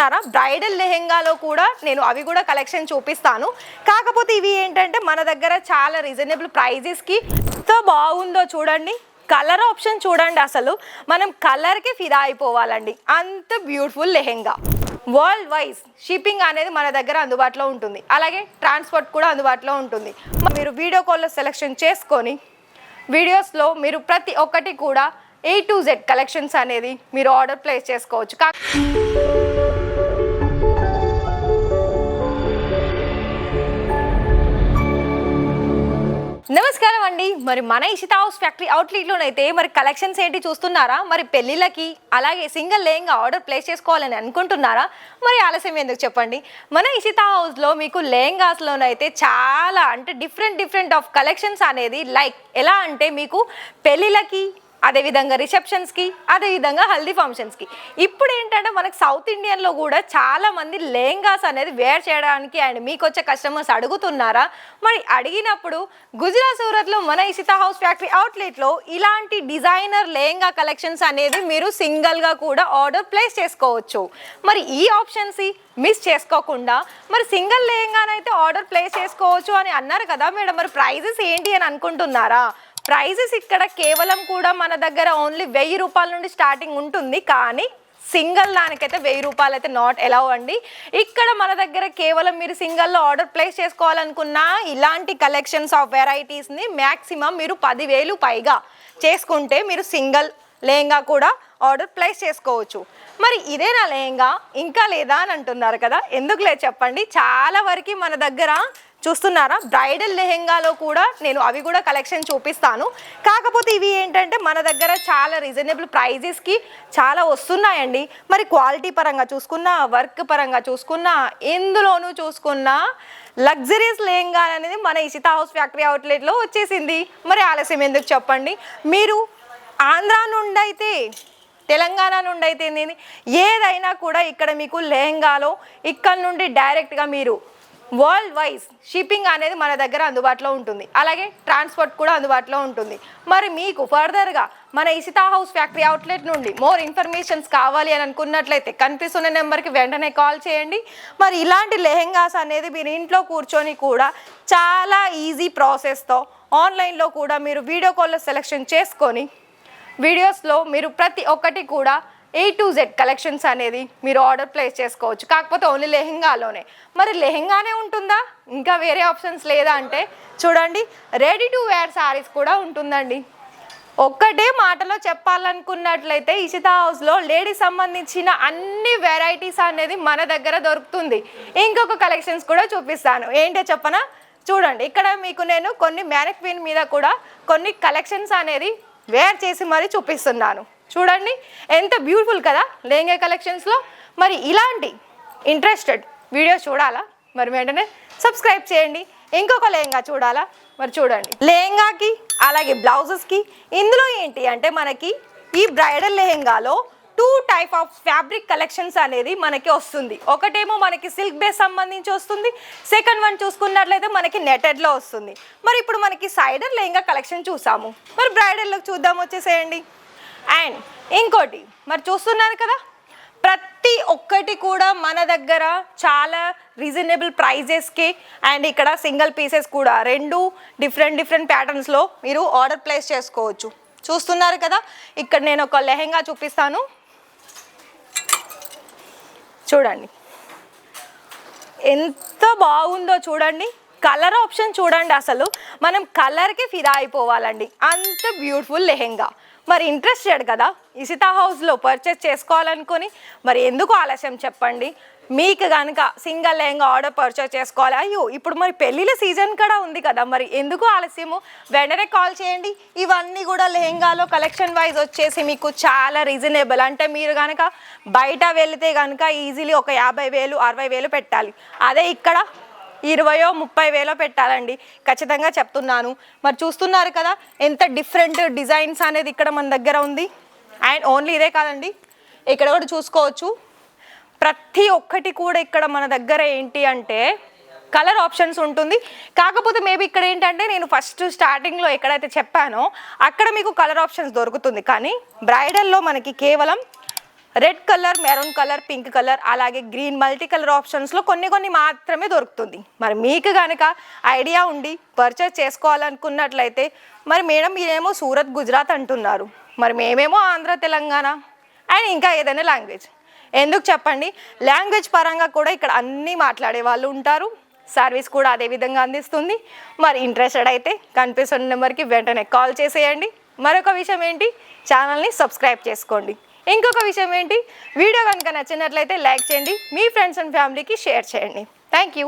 చూస్తున్నారా బ్రైడల్ లెహెంగాలో కూడా నేను అవి కూడా కలెక్షన్ చూపిస్తాను. కాకపోతే ఇవి ఏంటంటే మన దగ్గర చాలా రీజనబుల్ ప్రైజెస్కి ఎంత బాగుందో చూడండి. కలర్ ఆప్షన్ చూడండి, అసలు మనం కలర్కి ఫిదా అయిపోవాలండి. అంత beautiful lehenga. World wise shipping అనేది మన దగ్గర అందుబాటులో ఉంటుంది, అలాగే ట్రాన్స్పోర్ట్ కూడా అందుబాటులో ఉంటుంది. మీరు వీడియో కాల్లో సెలెక్షన్ చేసుకొని వీడియోస్లో మీరు ప్రతి ఒక్కటి కూడా A to Z కలెక్షన్స్ అనేది మీరు ఆర్డర్ ప్లేస్ చేసుకోవచ్చు. నమస్కారం అండి. మరి మన ఇషితా హౌస్ ఫ్యాక్టరీ అవుట్లెట్లోనైతే మరి కలెక్షన్స్ ఏంటి చూస్తున్నారా? మరి పెళ్ళిళ్ళకి అలాగే సింగిల్ లెహంగా ఆర్డర్ ప్లేస్ చేసుకోవాలని అనుకుంటున్నారా? మరి ఆలస్యం ఎందుకు చెప్పండి, మన ఇషితా హౌస్లో మీకు లెహంగాస్లోనైతే చాలా అంటే డిఫరెంట్ ఆఫ్ కలెక్షన్స్ అనేది లైక్ ఎలా అంటే మీకు పెళ్ళిళ్ళకి, అదేవిధంగా రిసెప్షన్స్కి, అదేవిధంగా హల్దీ ఫంక్షన్స్కి. ఇప్పుడు ఏంటంటే మనకు సౌత్ ఇండియన్లో కూడా చాలామంది లెహంగాస్ అనేది వేర్ చేయడానికి అండ్ మీకు వచ్చే కస్టమర్స్ అడుగుతున్నారా? మరి అడిగినప్పుడు గుజరాత్ సూరత్లో మన ఇషితా హౌస్ ఫ్యాక్టరీ అవుట్లెట్లో ఇలాంటి డిజైనర్ లెహంగా కలెక్షన్స్ అనేది మీరు సింగిల్గా కూడా ఆర్డర్ ప్లేస్ చేసుకోవచ్చు. మరి ఈ ఆప్షన్స్ మిస్ చేసుకోకుండా మరి సింగిల్ లెహంగానైతే ఆర్డర్ ప్లేస్ చేసుకోవచ్చు అని అన్నారు కదా మేడం, మరి ప్రైజెస్ ఏంటి అని అనుకుంటున్నారా? ప్రైజెస్ ఇక్కడ కేవలం కూడా మన దగ్గర ఓన్లీ 1000 రూపాయల నుండి స్టార్టింగ్ ఉంటుంది, కానీ సింగిల్ దానికైతే 1000 రూపాయలు అయితే నాట్ ఎలౌ అండి. ఇక్కడ మన దగ్గర కేవలం మీరు సింగిల్లో ఆర్డర్ ప్లేస్ చేసుకోవాలనుకున్నా ఇలాంటి కలెక్షన్స్ ఆఫ్ వెరైటీస్ని మ్యాక్సిమం మీరు 10,000 పైగా చేసుకుంటే మీరు సింగిల్ లెహంగా కూడా ఆర్డర్ ప్లేస్ చేసుకోవచ్చు. మరి ఇదే నా లెహంగా ఇంకా లేదా అని అంటున్నారు కదా, ఎందుకు లేదు చెప్పండి. చాలా వరకు మన దగ్గర చూస్తున్నారా బ్రైడల్ లెహెంగాలో కూడా నేను అవి కూడా కలెక్షన్ చూపిస్తాను. కాకపోతే ఇవి ఏంటంటే మన దగ్గర చాలా రీజనబుల్ ప్రైజెస్కి చాలా వస్తున్నాయండి. మరి క్వాలిటీ పరంగా చూసుకున్నా, వర్క్ పరంగా చూసుకున్నా, ఎందులోనూ చూసుకున్నా లగ్జరీస్ లెహంగా అనేది మన ఇషితా హౌస్ ఫ్యాక్టరీ అవుట్లెట్లో వచ్చేసింది. మరి ఆలస్యం ఎందుకు చెప్పండి. మీరు ఆంధ్రా నుండి అయితే, తెలంగాణ నుండి అయితే ఏదైనా కూడా ఇక్కడ మీకు లెహంగాలో ఇక్కడ నుండి డైరెక్ట్గా మీరు వరల్డ్ వైజ్ షిప్పింగ్ అనేది మన దగ్గర అందుబాటులో ఉంటుంది, అలాగే ట్రాన్స్పోర్ట్ కూడా అందుబాటులో ఉంటుంది. మరి మీకు ఫర్దర్గా మన ఇషితా హౌస్ ఫ్యాక్టరీ అవుట్లెట్ నుండి మోర్ ఇన్ఫర్మేషన్స్ కావాలి అని అనుకున్నట్లయితే కనిపిస్తున్న నెంబర్కి వెంటనే కాల్ చేయండి. మరి ఇలాంటి లెహంగాస్ అనేది మీరు ఇంట్లో కూర్చొని కూడా చాలా ఈజీ ప్రాసెస్తో ఆన్లైన్లో కూడా మీరు వీడియో కాల్లో సెలెక్షన్ చేసుకొని వీడియోస్లో మీరు ప్రతి ఒక్కటి కూడా A to Z కలెక్షన్స్ అనేది మీరు ఆర్డర్ ప్లేస్ చేసుకోవచ్చు. కాకపోతే ఓన్లీ లెహంగాలోనే. మరి లెహంగానే ఉంటుందా, ఇంకా వేరే ఆప్షన్స్ లేదా అంటే చూడండి, రెడీ టు వేర్ శారీస్ కూడా ఉంటుందండి. ఒక్కటే మాటలో చెప్పాలనుకున్నట్లయితే ఇషితా హౌస్లో లేడీస్ సంబంధించిన అన్ని వెరైటీస్ అనేది మన దగ్గర దొరుకుతుంది. ఇంకొక కలెక్షన్స్ కూడా చూపిస్తాను, ఏంటో చెప్పనా? చూడండి, ఇక్కడ మీకు నేను కొన్ని మ్యానిక్విన్ మీద కూడా కొన్ని కలెక్షన్స్ అనేది వేర్ చేసి మరీ చూపిస్తున్నాను. చూడండి ఎంత బ్యూటిఫుల్ కదా లెహంగా కలెక్షన్స్లో. మరి ఇలాంటి ఇంట్రెస్టెడ్ వీడియో చూడాలా? మరి వెంటనే సబ్స్క్రైబ్ చేయండి. ఇంకొక లెహంగా చూడాలా? మరి చూడండి, లెహంగాకి అలాగే బ్లౌజెస్కి ఇందులో ఏంటి అంటే మనకి ఈ బ్రైడల్ లెహంగాలో 2 టైప్ ఆఫ్ ఫ్యాబ్రిక్ కలెక్షన్స్ అనేది మనకి వస్తుంది. ఒకటేమో మనకి సిల్క్ బేస్ సంబంధించి వస్తుంది, సెకండ్ వన్ చూసుకున్నట్లయితే మనకి నెటెడ్లో వస్తుంది. మరి ఇప్పుడు మనకి సైడర్ లెహంగా కలెక్షన్ చూసాము, మరి బ్రైడల్లోకి చూద్దాం, వచ్చేసేయండి. అండ్ ఇంకోటి మరి చూస్తున్నారు కదా, ప్రతి ఒక్కటి కూడా మన దగ్గర చాలా రీజనబుల్ ప్రైజెస్కి అండ్ ఇక్కడ సింగిల్ పీసెస్ కూడా 2 డిఫరెంట్ ప్యాటర్న్స్లో మీరు ఆర్డర్ ప్లేస్ చేసుకోవచ్చు. చూస్తున్నారు కదా, ఇక్కడ నేను ఒక లెహంగా చూపిస్తాను, చూడండి ఎంత బాగుందో చూడండి. కలర్ ఆప్షన్ చూడండి, అసలు మనం కలర్కి ఫిదా అయిపోవాలండి. అంత బ్యూటిఫుల్ లెహంగా. మరి ఇంట్రెస్టెడ్ కదా ఇషితా హౌస్లో పర్చేస్ చేసుకోవాలనుకొని, మరి ఎందుకు ఆలస్యం చెప్పండి. మీకు కనుక సింగిల్ లెహంగా ఆర్డర్ పర్చేస్ చేసుకోవాలి, అయ్యో ఇప్పుడు మరి పెళ్ళిళ్ళ సీజన్ కూడా ఉంది కదా, మరి ఎందుకు ఆలస్యము, వెంటనే కాల్ చేయండి. ఇవన్నీ కూడా లెహంగాలో కలెక్షన్ వైజ్ వచ్చేసి మీకు చాలా రీజనబుల్. అంటే మీరు కనుక బయట వెళితే కనుక ఈజీలీ ఒక 50,000 60,000 పెట్టాలి, అదే ఇక్కడ 20,000-30,000 పెట్టాలండి, ఖచ్చితంగా చెప్తున్నాను. మరి చూస్తున్నారు కదా ఎంత డిఫరెంట్ డిజైన్స్ అనేది ఇక్కడ మన దగ్గర ఉంది. అండ్ ఓన్లీ ఇదే కాదండి, ఇక్కడ కూడా చూసుకోవచ్చు ప్రతి ఒక్కటి కూడా ఇక్కడ మన దగ్గర ఏంటి అంటే కలర్ ఆప్షన్స్ ఉంటుంది. కాకపోతే మేబీ ఇక్కడ ఏంటంటే నేను ఫస్ట్ స్టార్టింగ్లో ఎక్కడైతే చెప్పానో అక్కడ మీకు కలర్ ఆప్షన్స్ దొరుకుతుంది, కానీ బ్రైడల్లో మనకి కేవలం red colour, maroon colour, pink colour, అలాగే గ్రీన్ మల్టీ కలర్ ఆప్షన్స్లో కొన్ని మాత్రమే దొరుకుతుంది. మరి మీకు కనుక ఐడియా ఉండి పర్చేస్ చేసుకోవాలనుకున్నట్లయితే మరి మేడం మీరేమో సూరత్, గుజరాత్ అంటున్నారు, మరి మేమేమో ఆంధ్ర, తెలంగాణ అండ్ ఇంకా ఏదైనా లాంగ్వేజ్. ఎందుకు చెప్పండి, లాంగ్వేజ్ పరంగా కూడా ఇక్కడ అన్నీ మాట్లాడే వాళ్ళు ఉంటారు, సర్వీస్ కూడా అదే విధంగా అందిస్తుంది. మరి ఇంట్రెస్టెడ్ అయితే కనిపిస్తున్న నెంబర్కి వెంటనే కాల్ చేసేయండి. మరొక విషయం ఏంటి, ఛానల్ని సబ్స్క్రైబ్ చేసుకోండి. ఇంకొక విషయం ఏంటి, వీడియో కనుక నచ్చినట్లయితే లైక్ చేయండి, మీ ఫ్రెండ్స్ అండ్ ఫ్యామిలీకి షేర్ చేయండి. Thank you.